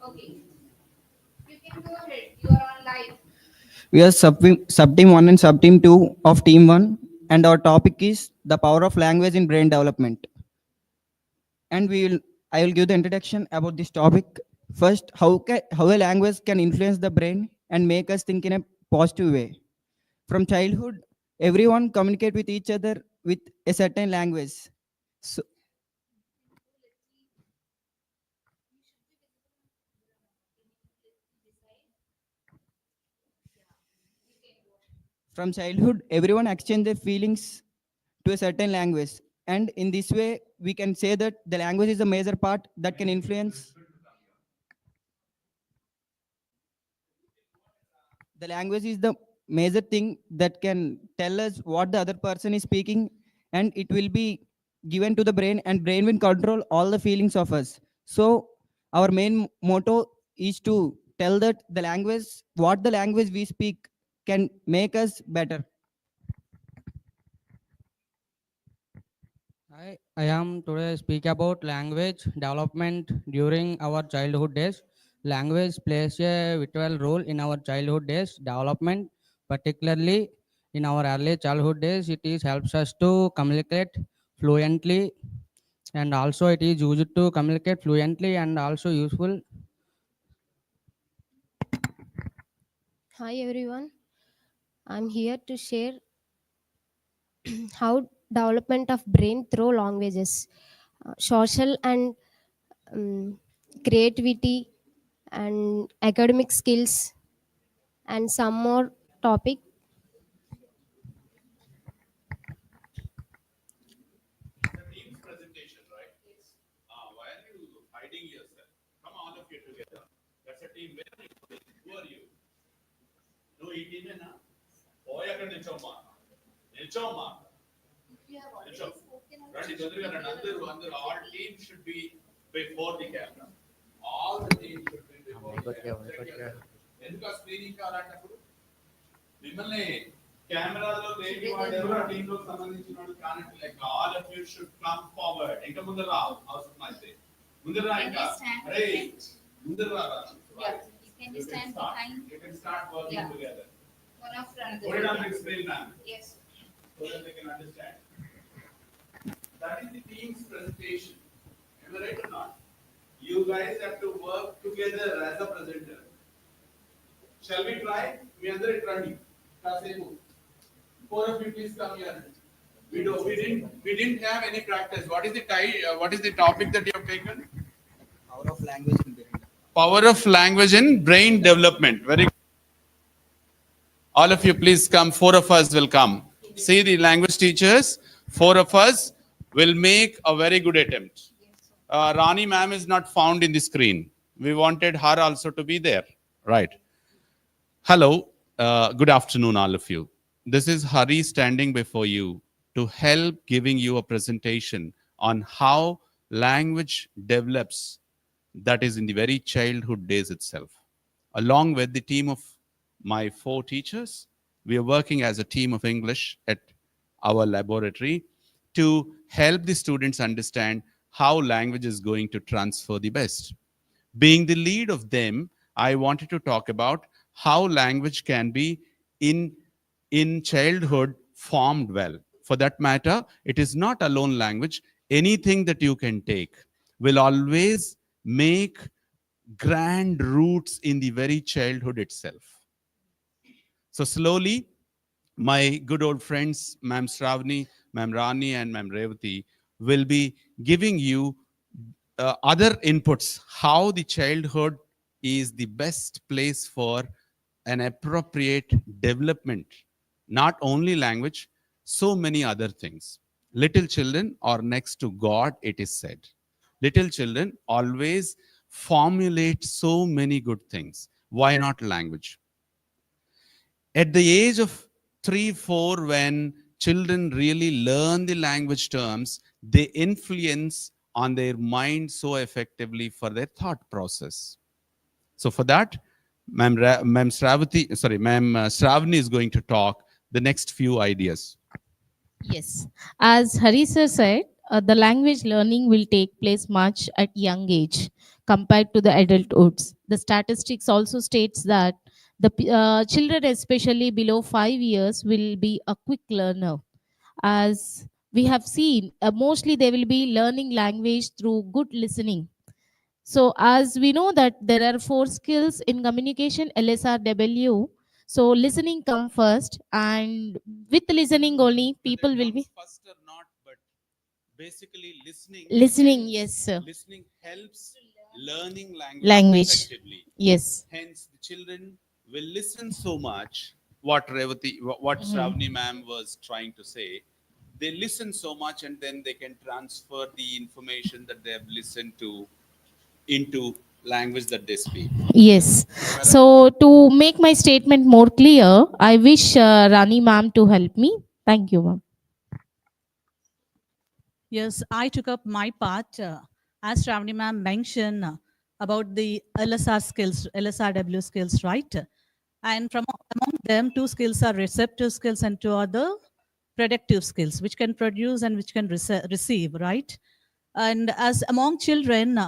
Okay, you can go ahead. You are on live. We are sub team 1 and sub team 2 of team 1, and our topic is the power of language in brain development. And I will give the introduction about this topic. First, how a language can influence the brain and make us think in a positive way. From childhood, everyone communicate with each other with a certain language. So, from childhood, everyone exchange their feelings to a certain language, and in this way, we can say that the language is a major part that can influence. The language is the major thing that can tell us what the other person is speaking, and it will be given to the brain, and brain will control all the feelings of us. So our main motto is to tell that the language, what the language we speak can make us better. I am today speak about language development during our childhood days. Language plays a vital role in our childhood days development, particularly in our early childhood days. It is helps us to communicate fluently, and also it is used to communicate fluently and also useful. Hi everyone, I'm here to share how development of brain through languages, social and um, creativity and academic skills and some more topic. The team's presentation, right? Yes. Why are you hiding yourself? Come all of you together. That's a team. Where are you going? Who are you? No, ఈ టీమేనా? పోయి అక్కడ నిల్చోమ్మా. నిల్చోమ్మా. నిల్చో. రండి తొందరగా రండి. అందరూ all teams should be before the camera. All the teams should be before the camera. ఎందుకు ఆ screening కావాలంటప్పుడు మిమ్మల్ని కెమెరాలో లేని వాడు ఎవరు ఆ టీంలో సంబంధించిన వాడు కానట్టు like all of you should come forward. ఇంకా ముందర రా అవసరం అయితే ముందర రా. ఇంకా అరే ముందర రా. Can you stand behind? You can start working together. One after another. Put it on the screen, ma'am, Yes. so that they can understand. That is the team's presentation. Am I right or not? You guys have to work together as a presenter. Shall we try? We are ready. Kasebu. Four of you please come here. We didn't have any practice. What is the what is the topic that you have taken? Power of language in brain. Power of language in brain development. Very good. All of you please come. Four of us will come. See the language teachers. Four of us will make a very good attempt. Rani ma'am is not found in the screen. We wanted her also to be there. Right. Hello. Good afternoon, all of you. This is Hari standing before you to help giving you a presentation on how language develops, that is in the very childhood days itself. Along with the team of my 4 teachers, we are working as a team of English at our laboratory to help the students understand how language is going to transfer the best. Being the lead of them, I wanted to talk about how language can be in childhood formed well. For that matter, it is not alone language. Anything that you can take will always make grand roots in the very childhood itself. So slowly, my good old friends, Ma'am Shravani, Ma'am Rani, and Ma'am Revati will be giving you other inputs, how the childhood is the best place for an appropriate development. Not only language, so many other things. Little children are next to God, it is said. Little children always formulate so many good things. Why not language? At the age of 3, 4, when children really learn the language terms, they influence on their mind so effectively for their thought process. So for that, Ma'am Shravani is going to talk the next few ideas. Yes, as Hari sir said, the language learning will take place much at young age compared to the adulthoods. The statistics also states that the children, especially below 5 years, will be a quick learner. As we have seen, mostly they will be learning language through good listening. So as we know that there are 4 skills in communication, LSRW. So listening come first, and with listening only people will be first or not, but basically listening. helps- Yes, sir. listening helps learning Language. effectively. Yes. Hence, the children will listen so much. What Shravani ma'am was trying to say, they listen so much, and then they can transfer the information that they have listened to into language that they speak. Yes. So to make my statement more clear, I wish Rani ma'am to help me. Thank you, ma'am. Yes, I took up my part, as Shravani ma'am mentioned, about the LSR skills, LSRW skills, right? And from among them, 2 skills are receptive skills and 2 are the predictive skills, which can produce and which can receive, right? And as among children,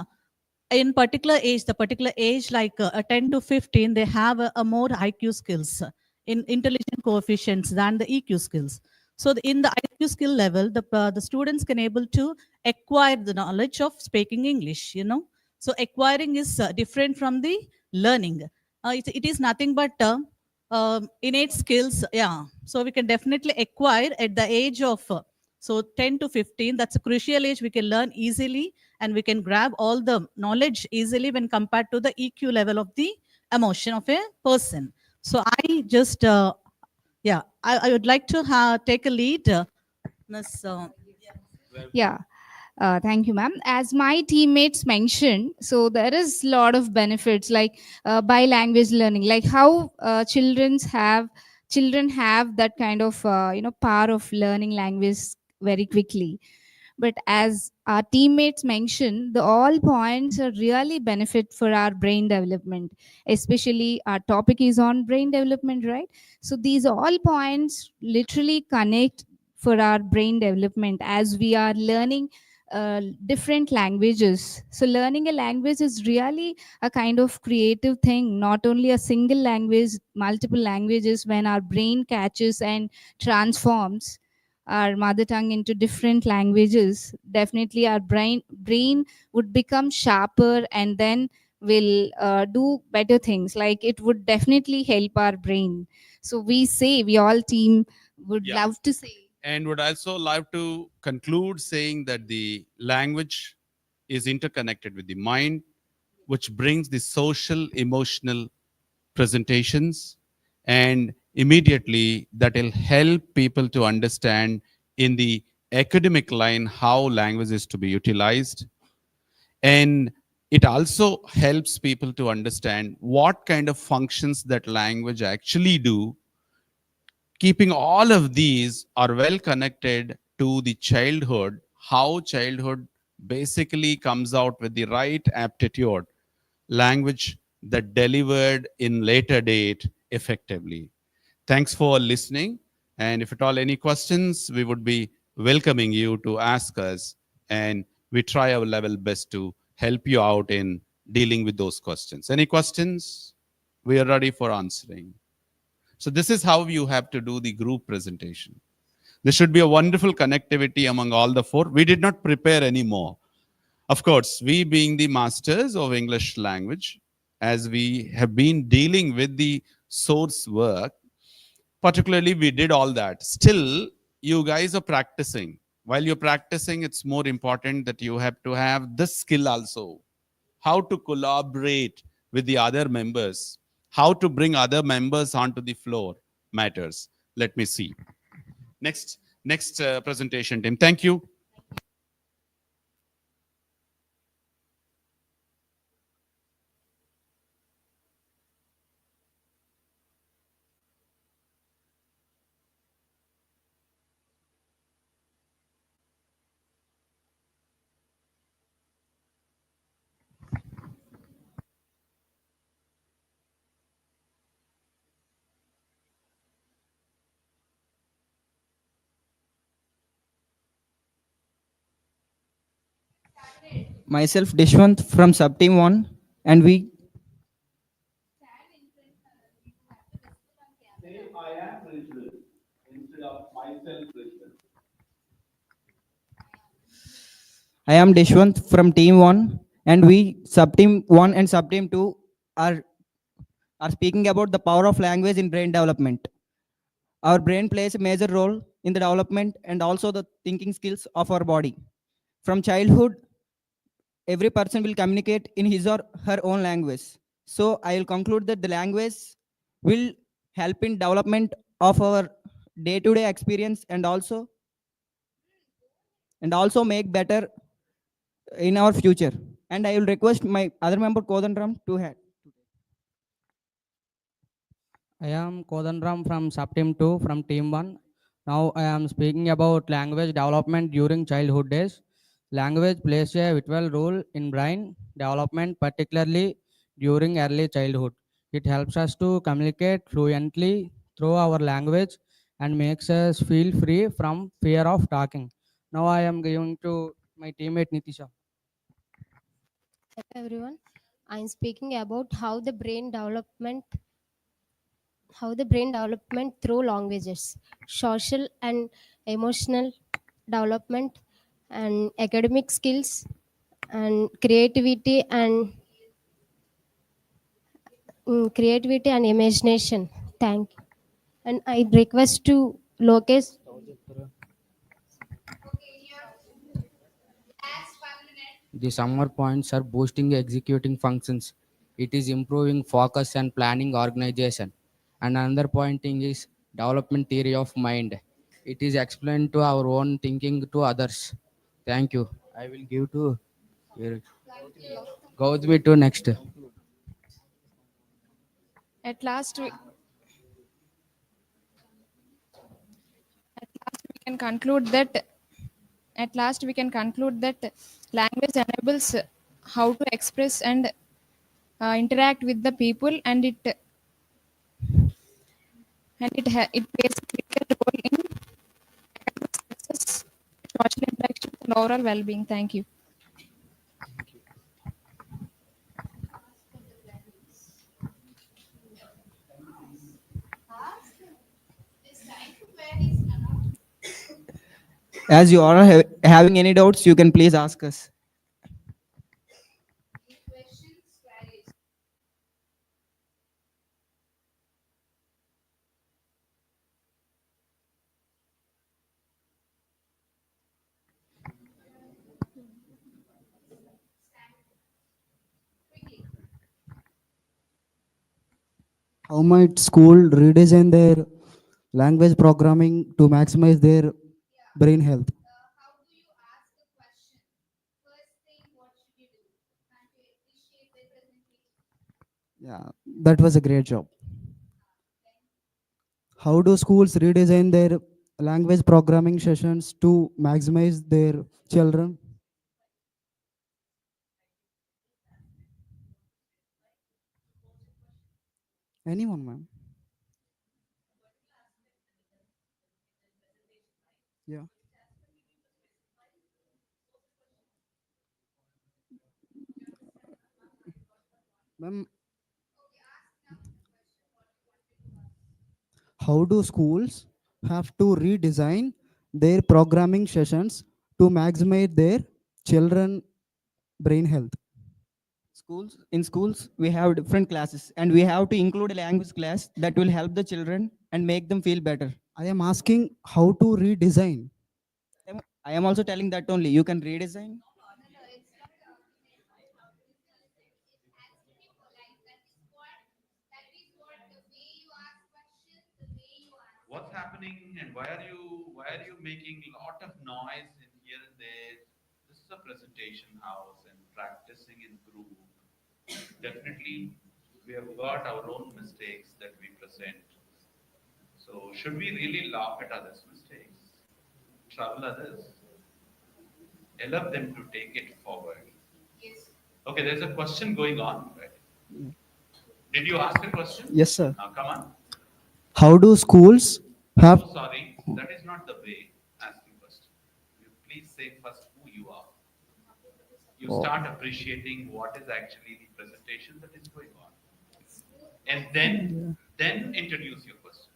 in particular age like 10 to 15, they have a more IQ skills in intelligent coefficients than the EQ skills. So in the IQ skill level, the students can able to acquire the knowledge of speaking English, you know. So acquiring is different from the learning. It is nothing but innate skills. Yeah. So we can definitely acquire at the age of so 10 to 15. That's a crucial age. We can learn easily and we can grab all the knowledge easily when compared to the EQ level of the emotion of a person. So I just, I would like to take a lead. Miss, Yeah. Thank you, ma'am. As my teammates mentioned, so there is a lot of benefits like by language learning, like how children have that kind of power of learning language very quickly. But as our teammates mentioned, the all points are really benefit for our brain development. Especially our topic is on brain development, right? So these all points literally connect for our brain development as we are learning different languages. So learning a language is really a kind of creative thing, not only a single language, multiple languages. When our brain catches and transforms our mother tongue into different languages, definitely our brain would become sharper, and then will do better things. Like it would definitely help our brain. So we all team would Yeah. love to say. And would also love to conclude saying that the language is interconnected with the mind, which brings the social, emotional presentations, and immediately that will help people to understand in the academic line how language is to be utilized. And it also helps people to understand what kind of functions that language actually do. Keeping all of these are well connected to the childhood, how childhood basically comes out with the right aptitude, language that delivered in later date effectively. Thanks for listening. And if at all any questions, we would be welcoming you to ask us. And we try our level best to help you out in dealing with those questions. Any questions? We are ready for answering. So this is how you have to do the group presentation. There should be a wonderful connectivity among all the 4. We did not prepare any more. Of course, we being the masters of English language, as we have been dealing with the source work, particularly we did all that. Still, you guys are practicing. While you're practicing, it's more important that you have to have this skill also. How to collaborate with the other members, how to bring other members onto the floor matters. Let me see. Next presentation team. Thank you. Myself, Dishwant from Sub Team 1, and we. I am Dishwant from Team 1, and we, Sub Team 1 and Sub Team 2, are, are speaking about the power of language in brain development. Our brain plays a major role in the development and also the thinking skills of our body. From childhood, every person will communicate in his or her own language. So I will conclude that the language will help in development of our day-to-day experience and also make better in our future. And I will request my other member Kodandram to have. I am Kodandram from Subteam 2 from Team 1. Now I am speaking about language development during childhood days. Language plays a vital role in brain development, particularly during early childhood. It helps us to communicate fluently through our language and makes us feel free from fear of talking. Now I am going to my teammate Nitisha. Hello everyone. I'm speaking about how the brain development through languages, social and emotional development, and academic skills, and creativity and imagination. Thank you. And I request to Lokesh. Okay, your last 1 minute. The summer points are boosting executing functions. It is improving focus and planning organization. And another pointing is development theory of mind. It is explained to our own thinking to others. Thank you. I will give to Gautami to next. At last, we can conclude that at last we can conclude that language enables how to express and interact with the people, and it plays a critical role in academic success, social interactions, and overall well-being. Thank you. This time to queries, Nana. As you are having any doubts, you can please ask us. Any questions, queries? Quickly. How might school redesign their language programming to maximize their Yeah. brain health? How do you ask a question? First thing, what should you do? Can't you appreciate the presentation? Yeah, that was a great job. Then, How do schools redesign their language programming sessions to maximize their children? Anyone, ma'am? Yeah. Ma'am, how do schools have to redesign their programming sessions to maximize their children brain health? In schools we have different classes and we have to include a language class that will help the children and make them feel better. I am asking how to redesign. I am also telling that only you can redesign. no, no, it's not an argument. It has to be polite. That is what the way you ask questions, the way you answer. What's happening and why are you making a lot of noise in here and there? This is a presentation house and practicing in group. Definitely, we have got our own mistakes that we present. So should we really laugh at others' mistakes? Trouble others? Allow them to take it forward. Yes. Okay, there's a question going on, right? Did you ask a question? Yes, sir. Now come on. How do schools have So sorry, that is not the way asking question. You please say first who you are. you start appreciating what is actually the presentation that is going on, and then introduce your question.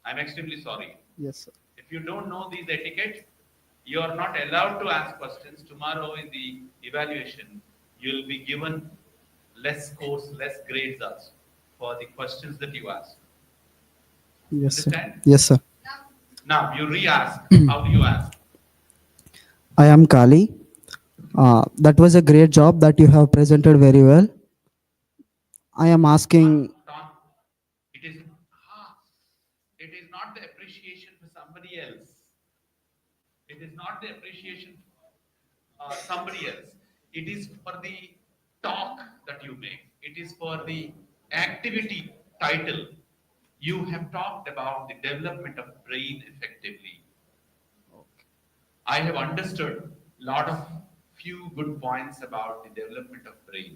I'm extremely sorry. Yes, sir. If you don't know these etiquette, you are not allowed to ask questions. Tomorrow in the evaluation, you'll be given less scores, less grades also for the questions that you ask. Yes, sir. Understand? Yes, sir. Now you re-ask. How do you ask? I am Kali. That was a great job that you have presented very well. I am asking. Don, it is it is not the appreciation for somebody else. It is not the appreciation for somebody else. It is for the talk that you make. It is for the activity title. You have talked about the development of brain effectively. I have understood a lot of few good points about the development of brain.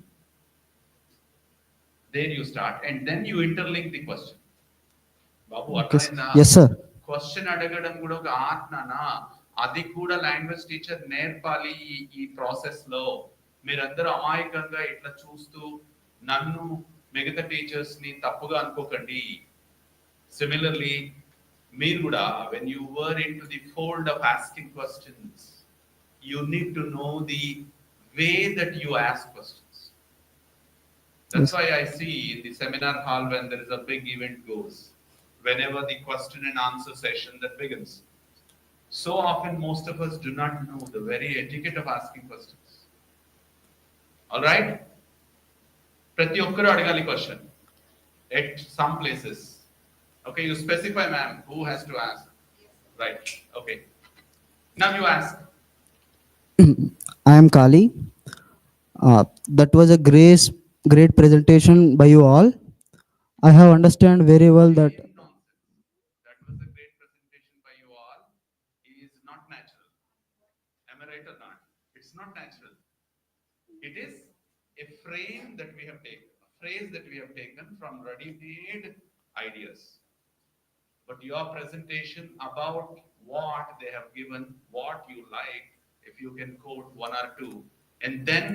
There you start, and then you interlink the question. Babu Okay, sir. అర్థమైందా? Yes, sir. Question అడగడం కూడా ఒక ఆజ్ఞనా, అది కూడా language teacher నేర్పాలి ఈ process లో. మీరందరూ అమాయకంగా ఇట్లా చూస్తూ నన్ను మిగతా టీచర్స్ ని తప్పుగా అనుకోకండి. సిమిలర్లీ మీరు కూడా when you were into the fold of asking questions, you need to know the way that you ask questions. That's Yes. why I see in the seminar hall when there is a big event goes, whenever the question and answer session that begins. So often most of us do not know the very etiquette of asking questions. All right? ప్రతి ఒక్కరు అడగాలి question at some places. Okay, you specify, ma'am, who has to ask. Right. Okay. Now you ask. I am Kali. That was a great presentation by you all. I have understand very well that. Nonsense. That was a great presentation by you all. Is not natural. Am I right or not? It's not natural. It is a frame that we have taken, a phrase that we have taken from ready-made ideas. But your presentation about what they have given, what you like, if you can quote one or two, and then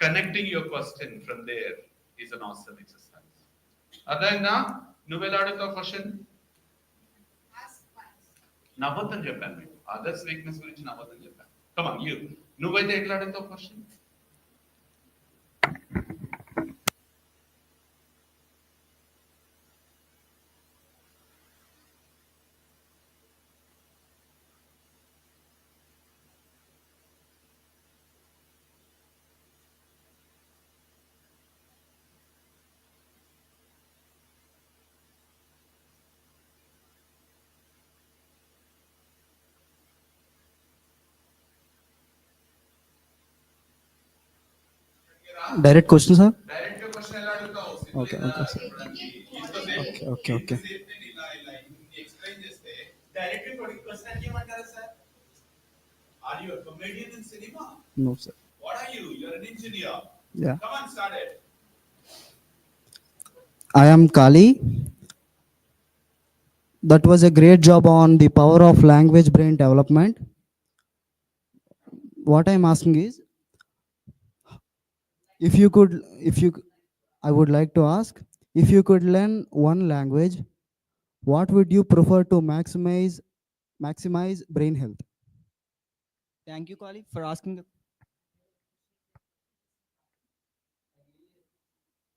connecting your question from there is an awesome exercise. అదైనా నువ్వెలా అడుగుతావు question? నవ్వొద్దని చెప్పాను మీకు. Others weakness గురించి నవ్వొద్దని చెప్పాను. Come on you, నువ్వైతే ఎట్లా అడుగుతావు question? Direct question, sir. Direct question ఎలా అడుగుతావు? Okay, okay, sir. Okay. Explain చేస్తే డైరెక్ట్ క్వశ్చన్ ఏమంటారు sir? Are you a comedian in cinema? No, sir. What are you? You're an engineer. Yeah. Come on, start it. I am Kali. That was a great job on the power of language brain development. What I am asking is, I would like to ask, if you could learn one language, what would you prefer to maximize brain health? Thank you, Kali, for asking.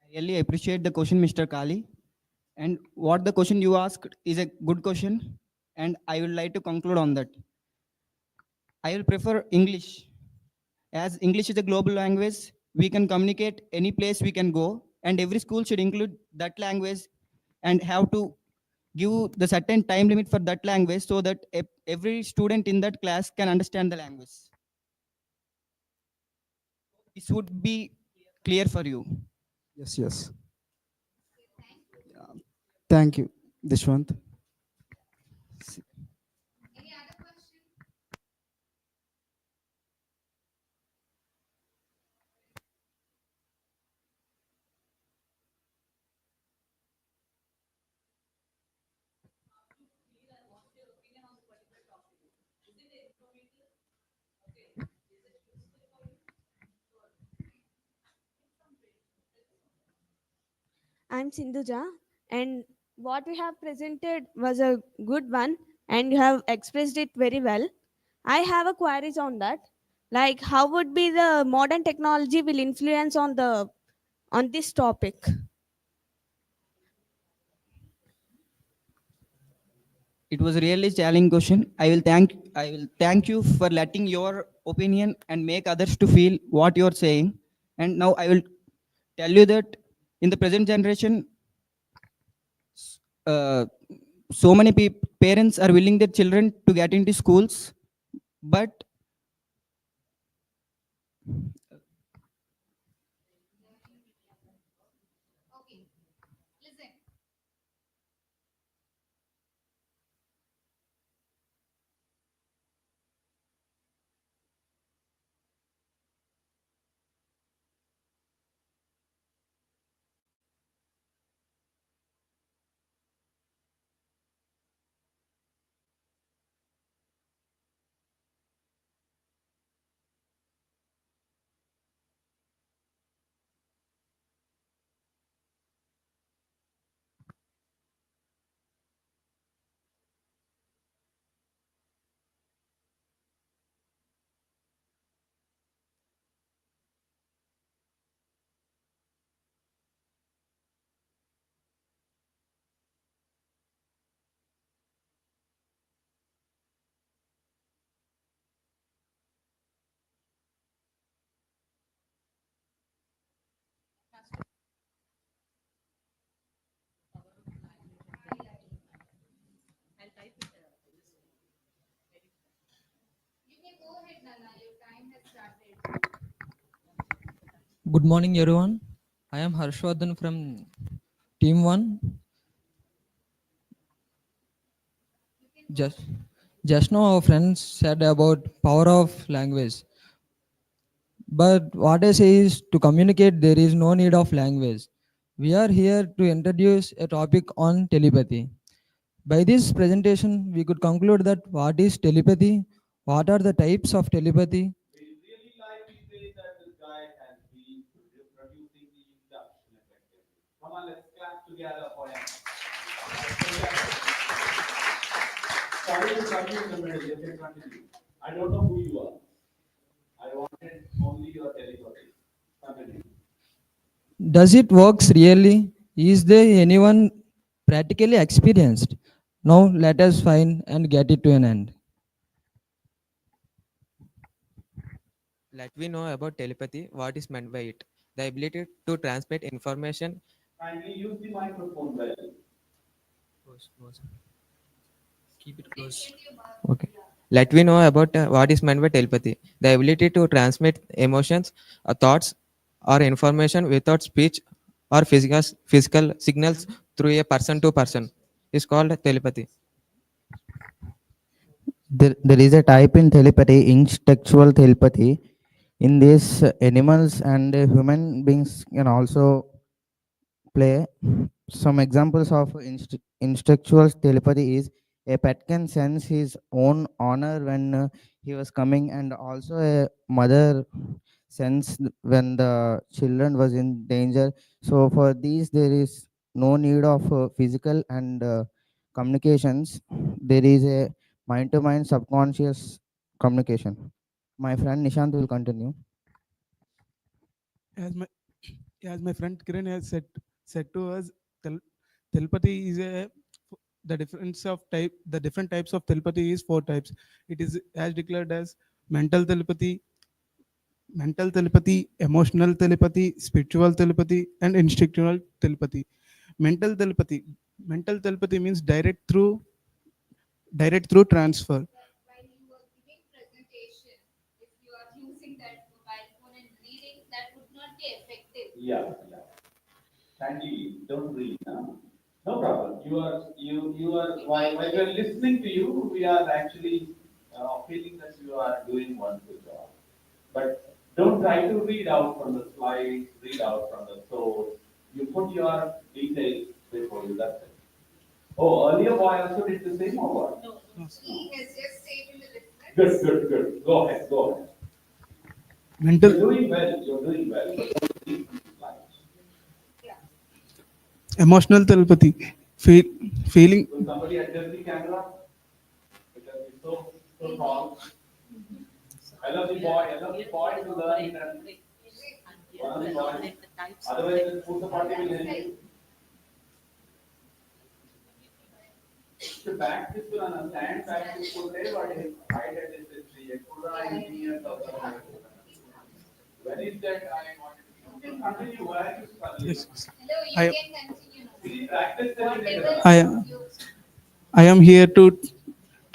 I really appreciate the question, Mr. Kali. And what the question you asked is a good question, and I would like to conclude on that. I will prefer English. As English is a global language, we can communicate any place we can go, and every school should include that language and have to give the certain time limit for that language so that every student in that class can understand the language. This would be clear for you. Yes, yes. Thank you, Dishwant. Any other question? I'm Sindhuja, and what we have presented was a good one, and you have expressed it very well. I have a queries on that, like how would be the modern technology will influence on this topic. It was really challenging question. I will thank you for letting your opinion and make others to feel what you're saying. And now I will tell you that in the present generation, uh, so many parents are willing their children to get into schools, but Okay, listen. You can go ahead, Nana. Your time has started. Good morning, everyone. I am Harshvardhan from Team 1. You can go Just, ahead. just now our friends said about power of language. But what I say is to communicate there is no need of language. We are here to introduce a topic on telepathy. By this presentation, we could conclude that what is telepathy, what are the types of telepathy. We really like to say that this guy has been producing the induction effectively. Come on, let's clap together for him. Sorry to cut you in the middle. You can continue. I don't know who you are. I wanted only your telepathy. Continue. Does it works really? Is there anyone practically experienced? Now let us find and get it to an end. Let we know about telepathy, what is meant by it. The ability to transmit information. Kindly use the microphone well. Close. Keep it Please close. get your mark. Okay. Yeah. Let we know about what is meant by telepathy. The ability to transmit emotions, thoughts, or information without speech or physical signals through a person to person is called telepathy. There is a type in telepathy, instinctual telepathy. In this, animals and human beings can also play. Some examples of instinctual telepathy is a pet can sense his own honor when he was coming, and also a mother sensed when the children was in danger. So for these, there is no need of physical and communications. There is a mind-to-mind subconscious communication. My friend Nishant will continue. As my as my friend Kiran has said to us, tel- telepathy is the different types of telepathy is four types. It is as declared as mental telepathy, emotional telepathy, spiritual telepathy, and instinctual telepathy. Mental telepathy. Mental telepathy means direct through transfer. But while you are giving presentation, if you are using that mobile phone and reading, that would not be effective. Yeah, yeah. Kindly don't read now. No problem. You are while we are listening to you, we are actually feeling that you are doing wonderful job. But don't try to read out from the slides, read out from the source. You put your details before you. That's it. Oh, earlier boy also did the same or what? No. He has just stayed in the Good, reference. good, good. Go ahead, go ahead. Mental You're doing well, but don't read from the slides. Yeah. Emotional telepathy, feel, feeling. Yes. Hello, you I, can continue now. Whatever I, you. I am here to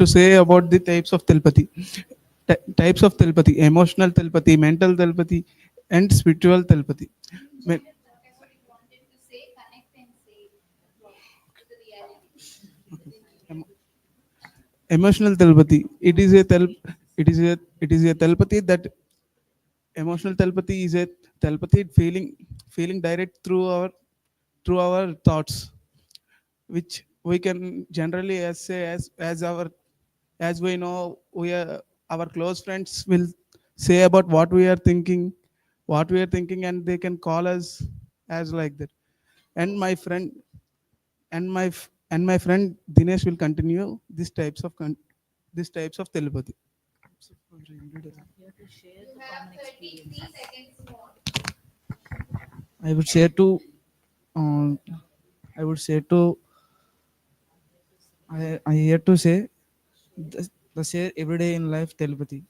say about the types of telepathy. Types of telepathy: emotional telepathy, mental telepathy, and spiritual telepathy. Me- Mention it, whatever you wanted to say, connect and say to the reality within you. em- Emotional telepathy. It is a telepathy that emotional telepathy is a telepathy feeling direct through our thoughts, which we can generally as say as we know we are our close friends will say about what we are thinking, and they can call us as like that. And my friend and my friend Dinesh will continue these types of telepathy. You have 33 seconds more. I would say to um, I would say to I here to say the share everyday in life telepathy,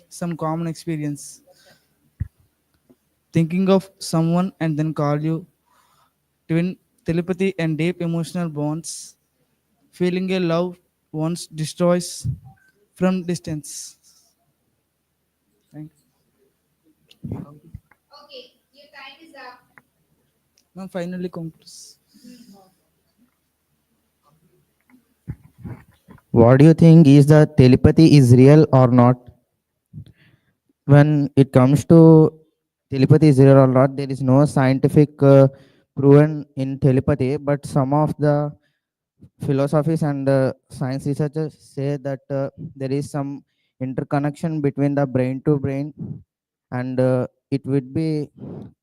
some common experience, thinking of someone and then call you, twin telepathy and deep emotional bonds, feeling a love once destroys from distance. Thank Okay, your time is up. Now finally concludes. What do you think is the telepathy is real or not? When it comes to telepathy is real or not, there is no scientific proven in telepathy, but some of the philosophies and science researchers say that there is some interconnection between the brain to brain, and it would be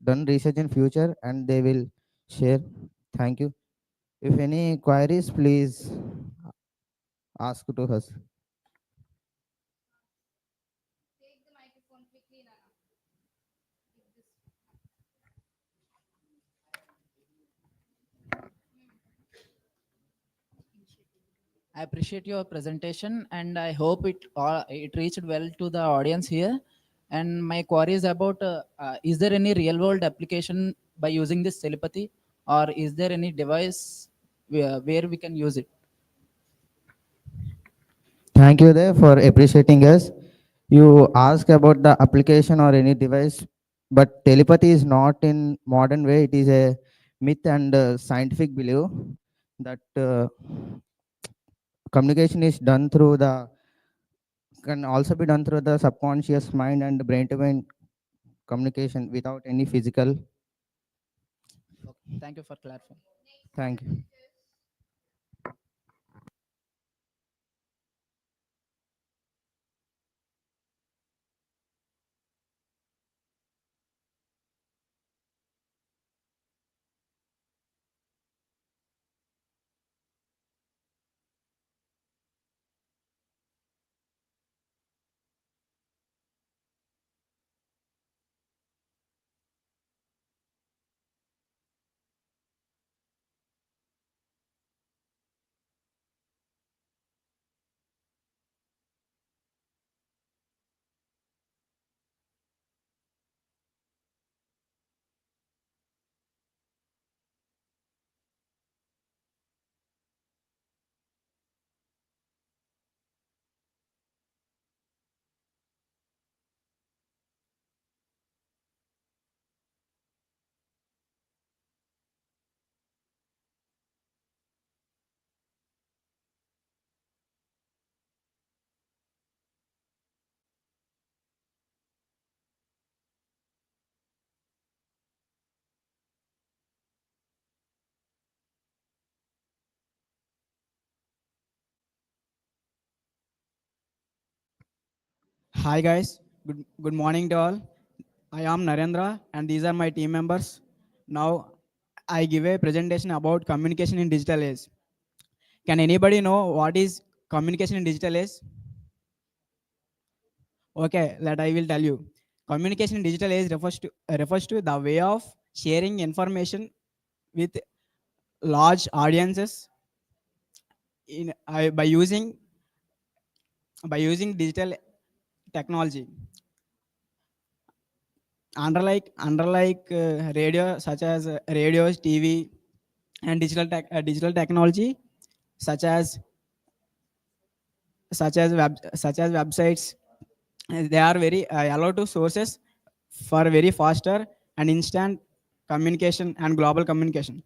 done research in future and they will share. Thank you. If any queries, please ask to us. Take the microphone quickly, Nana. Give this. I appreciate your presentation and I hope it reached well to the audience here. And my query is about is there any real world application by using this telepathy, or is there any device where we can use it? Thank you there for appreciating us. You ask about the application or any device, but telepathy is not in modern way. It is a myth and scientific belief that communication is done through the can also be done through the subconscious mind and brain to brain communication without any physical. Okay, thank you for clarifying. Next Thank you. presenters. Hi guys, good morning to all. I am Narendra and these are my team members. Now I give a presentation about communication in digital age. Can anybody know what is communication in digital age? Okay, that I will tell you. Communication in digital age refers to the way of sharing information with large audiences by using digital technology. Unlike radio, such as radios, TV, and digital technology, such as such as websites, they are very allowed to sources for very faster and instant communication and global communication.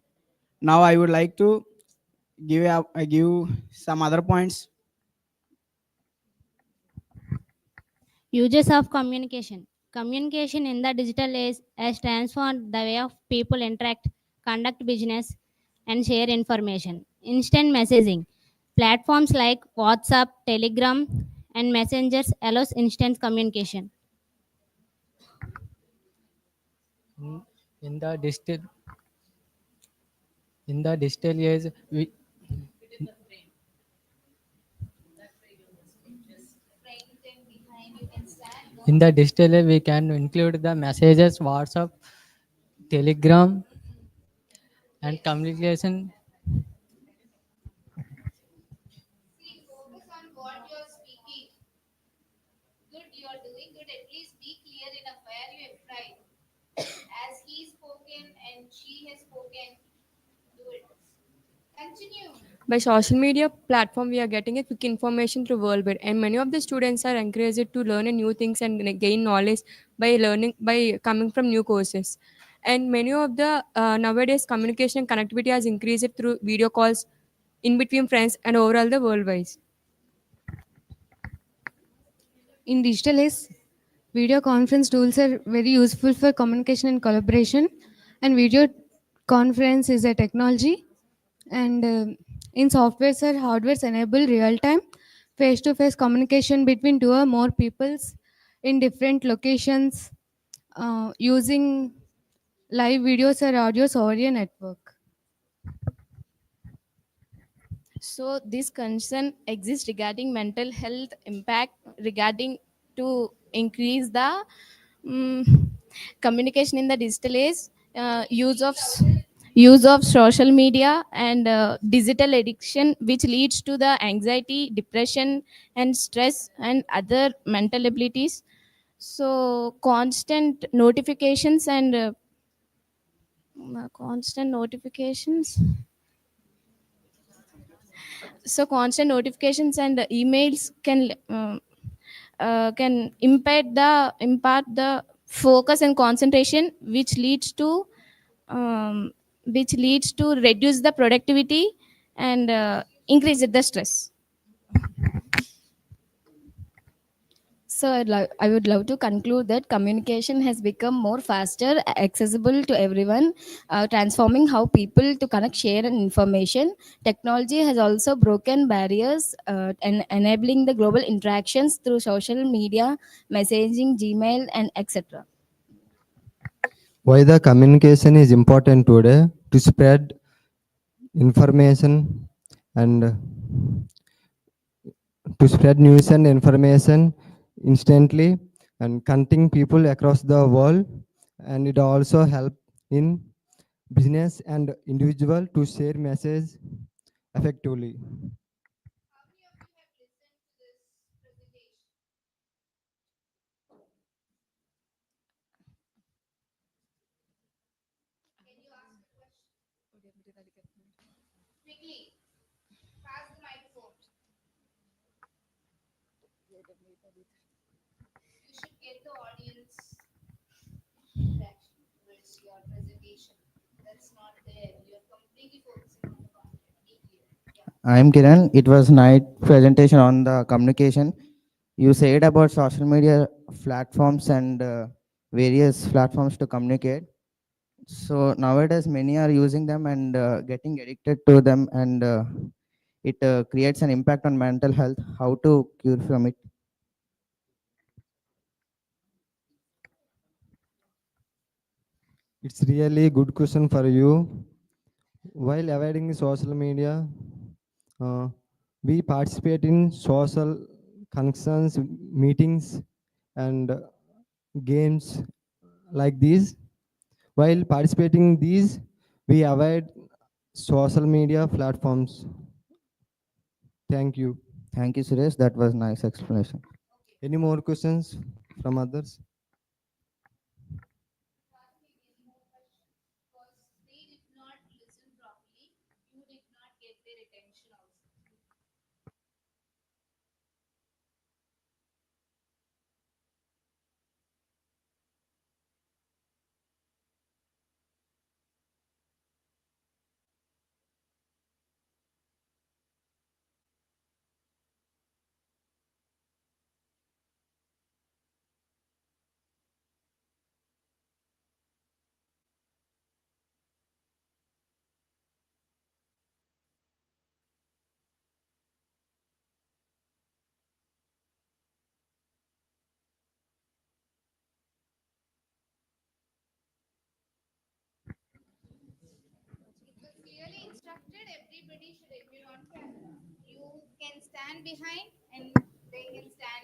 Now I would like to give some other points. Uses of communication. Communication in the digital age has transformed the way of people interact, conduct business, and share information. Instant messaging. Platforms like WhatsApp, Telegram, and messengers allows instant communication. in, in the digital age in the digital age we can include the messages, WhatsApp, Telegram, and communication. See, focus on what you're speaking. Good, you're doing good. At least be clear enough where you have tried. As he spoken and she has spoken, do it. Continue. By social media platform, we are getting a quick information through worldwide, and many of the students are encouraged to learn a new things and gain knowledge by coming from new courses. And many of the nowadays communication and connectivity has increased through video calls in between friends and overall the worldwide. In digital age, video conference tools are very useful for communication and collaboration. And video conference is a technology. And in softwares or hardwares enable real-time face-to-face communication between two or more peoples in different locations using live videos or audios over a network. So this concern exists regarding mental health impact regarding to increase the communication in the digital age, use of social media and digital addiction, which leads to the anxiety, depression, and stress and other mental abilities. So constant notifications constant notifications and emails can impart the focus and concentration, which leads to reduce the productivity and increase the stress. So I would love to conclude that communication has become more faster, accessible to everyone, transforming how people to connect, share, and information. Technology has also broken barriers and enabling the global interactions through social media, messaging, Gmail, and etc. Why the communication is important today? To spread information and to spread news and information instantly and connecting people across the world, and it also help in business and individual to share message effectively. How many of you have listened to this presentation? Can you ask a question? Quickly, pass the microphone. You should get the audience interaction towards your presentation. That's not there. You're completely focusing on the content. Be clear. Yeah. I am Kiran. It was night presentation on the communication. You said about social media platforms and various platforms to communicate. So nowadays many are using them and getting addicted to them, and it creates an impact on mental health. How to cure from it? It's really good question for you. While avoiding the social media, uh, we participate in social connections, meetings, and games like these. While participating in these, we avoid social media platforms. Thank you. Thank you, Suresh. That was nice explanation. Any more questions from others? Because they did not listen properly, you did not get their attention also. It was clearly instructed everybody should appear on camera. You can stand behind and they can stand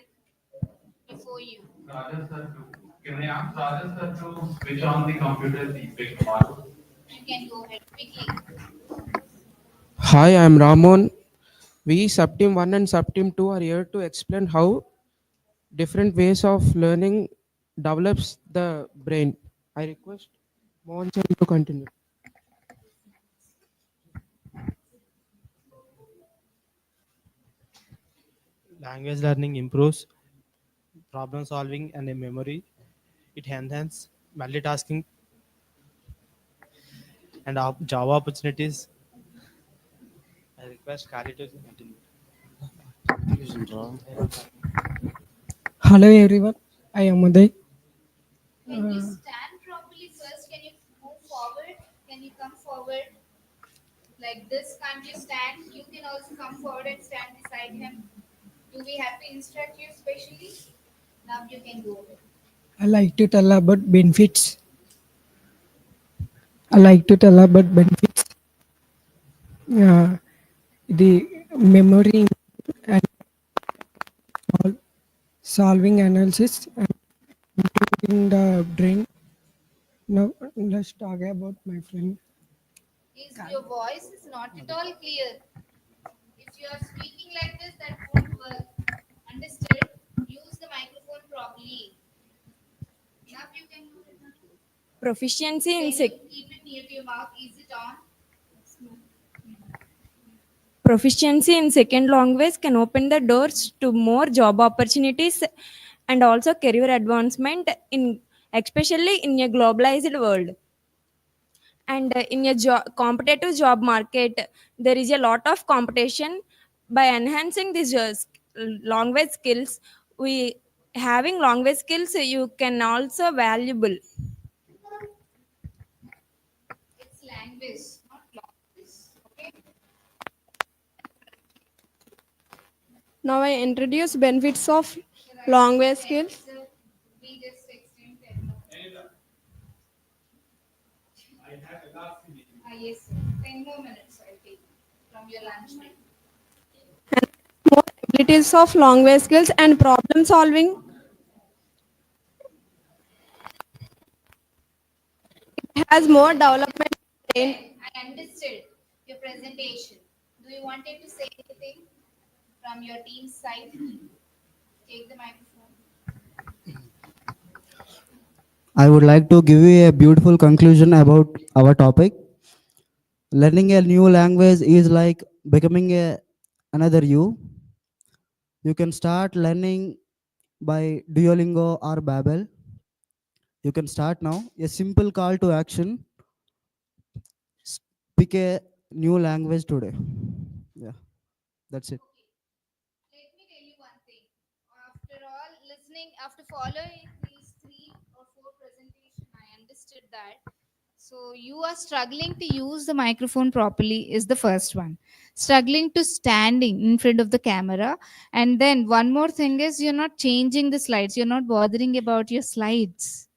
before you. Rajesh sir to, can I ask Rajesh sir to switch on the computer feedback module? You can go ahead quickly. Hi, I'm Ramon. We Subteam 1 and Subteam 2 are here to explain how different ways of learning develops the brain. I request Mohan sir to continue. Language learning improves problem solving and memory. It enhances multitasking and job opportunities. I request Kali to continue. Hello everyone, I am Uday. Can you stand properly first? Can you move forward? Can you come forward? Like this, can't you stand? You can also come forward and stand beside him. Do we have to instruct you specially? Now you can go ahead. I like to tell about benefits. I like to tell about benefits. The memory and solving analysis and improving the brain. Now let's talk about my friend. Your voice is not at all clear. If you are speaking like this, that won't work. Understood? Use the microphone properly. Now you can go ahead. Proficiency in Can you keep it near to your mouth? Is it on? proficiency in second language can open the doors to more job opportunities and also career advancement in especially in a globalized world. And in a competitive job market, there is a lot of competition. By enhancing these language skills, we having language skills, you can also valuable. It's language, not language. Okay? Now I introduce benefits of language skills. We just extend 10 more. Yes, sir. 10 more minutes I'll take from your lunch break. More abilities of language skills and problem solving. It has more development. I understood your presentation. Do you wanted to say anything from your team's side? Take the microphone. I would like to give you a beautiful conclusion about our topic. Learning a new language is like becoming another you. You can start learning by Duolingo or Babel. You can start now. A simple call to action. Pick a new language today. Yeah, that's it. Let me tell you one thing. After all, listening, after following these 3 or 4 presentation, I understood that. So you are struggling to use the microphone properly is the first one. Struggling to standing in front of the camera. And then one more thing is you're not changing the slides. You're not bothering about your slides.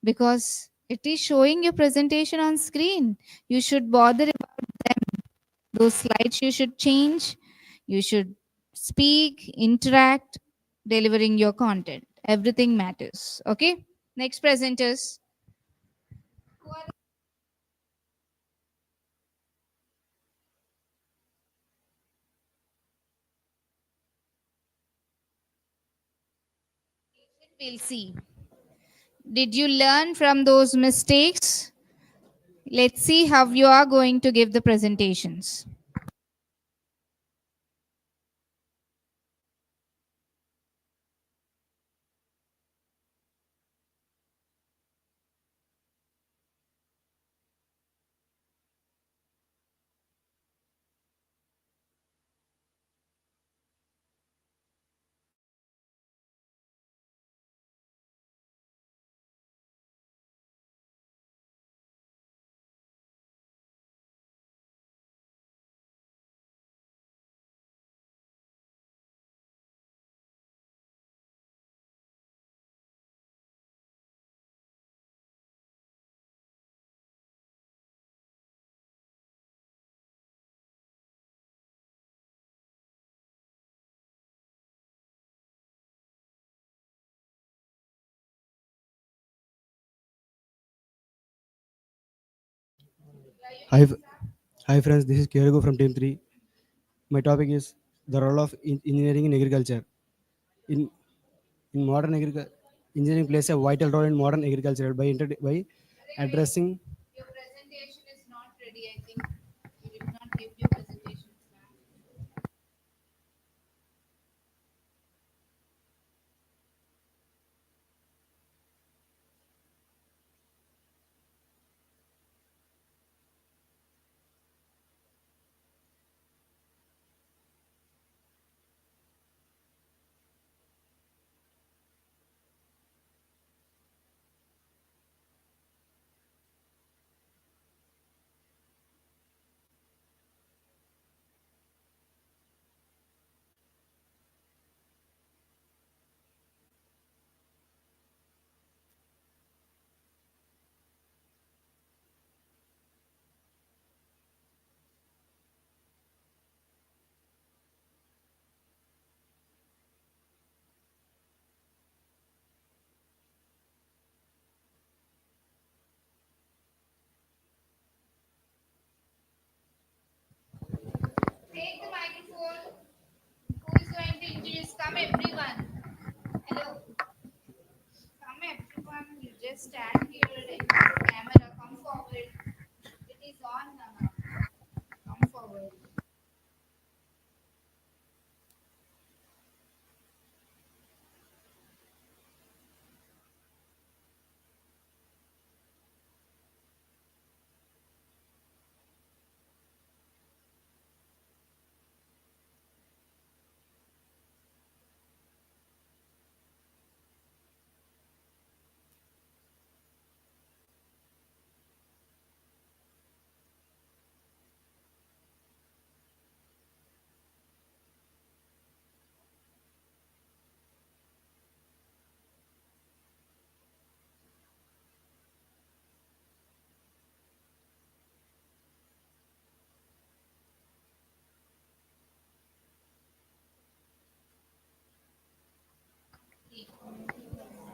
Because It is showing your presentation on screen. You should bother about them. Those slides you should change. You should speak, interact, delivering your content. Everything matters. Okay? Next presenters. We'll see. Did you learn from those mistakes? Let's see how you are going to give the presentations. Hi, hi friends, this is Kiragu from Team 3. My topic is the role of engineering in agriculture. In, in modern agriculture, engineering plays a vital role in modern agriculture by addressing. Your presentation is not ready. I think you did not give your presentation. Take the microphone. Who is going to introduce? Come, everyone. Hello. Come, everyone. You just stand here and camera. Come forward. It is on now. Come forward.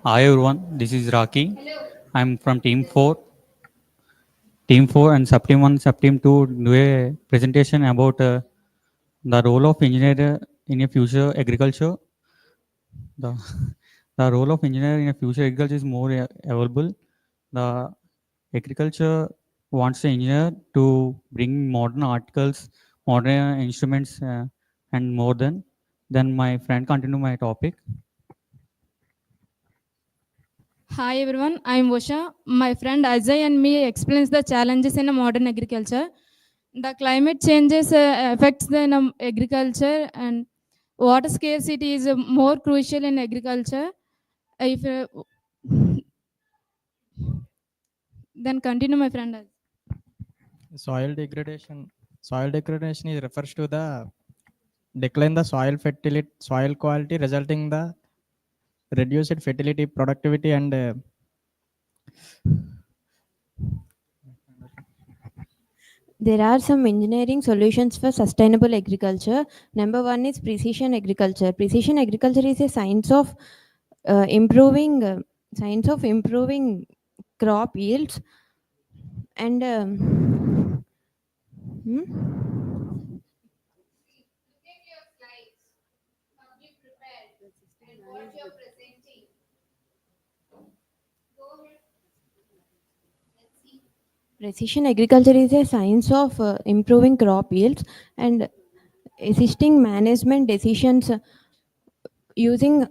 Hi everyone, this is Raki. I'm from Team 4. Team 4 and Sub-Team 1, Sub-Team 2 do a presentation about the role of engineer in a future agriculture. The, the role of engineer in a future agriculture is more available. The agriculture wants the engineer to bring modern articles, modern instruments, and more than. Then my friend continue my topic. Hi everyone, I am Vosha. My friend Ajay and me explains the challenges in a modern agriculture. The climate changes affects the agriculture, and water scarcity is more crucial in agriculture. If then continue, my friend. Soil degradation is refers to the decline the soil quality resulting the reduced fertility, productivity, and There are some engineering solutions for sustainable agriculture. Number one is precision agriculture. Precision agriculture is a science of improving crop yields and Look at your slides. Come be prepared. And what you're presenting. Go ahead. Let's see. precision agriculture is a science of improving crop yields and assisting management decisions using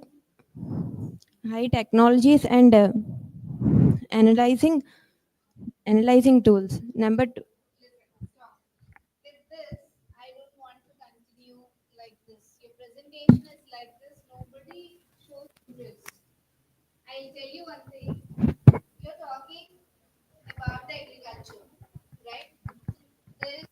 high technologies and analyzing tools. Number two. Listen, stop. With this, I don't want to continue like this. Your presentation is like this. Nobody shows interest. I'll tell you one thing. You're talking about the agriculture, right? There is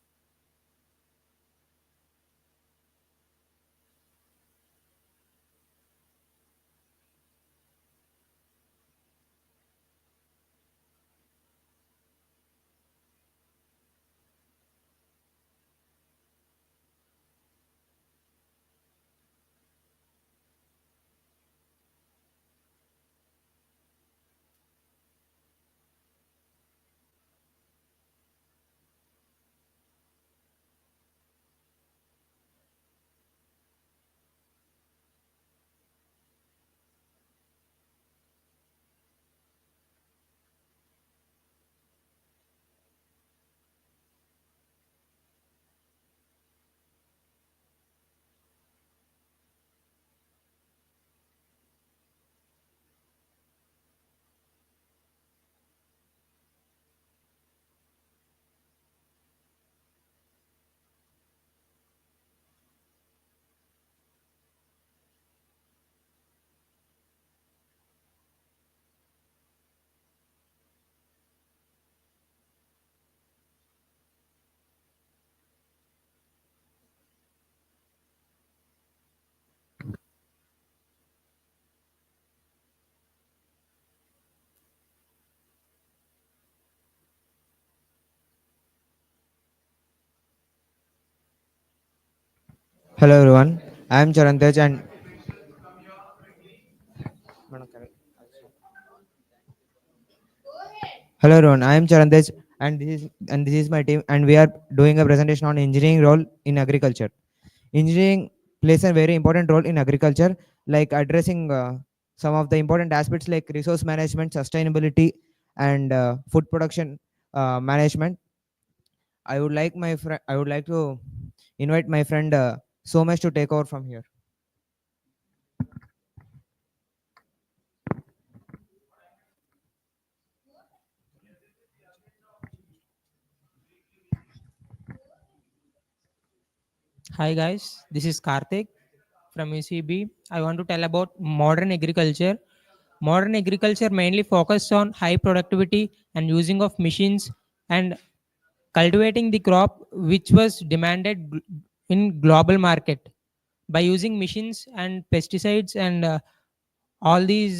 Hello everyone, I am Charantej and hello everyone, I am Charantej and this is my team and we are doing a presentation on engineering role in agriculture. Engineering plays a very important role in agriculture, like addressing some of the important aspects like resource management, sustainability, and food production management. I would like to invite my friend Somesh to take over from here. Hi guys, this is Karthik from ECE-B. I want to tell about modern agriculture. Modern agriculture mainly focuses on high productivity and using of machines and cultivating the crop which was demanded in global market by using machines and pesticides and all these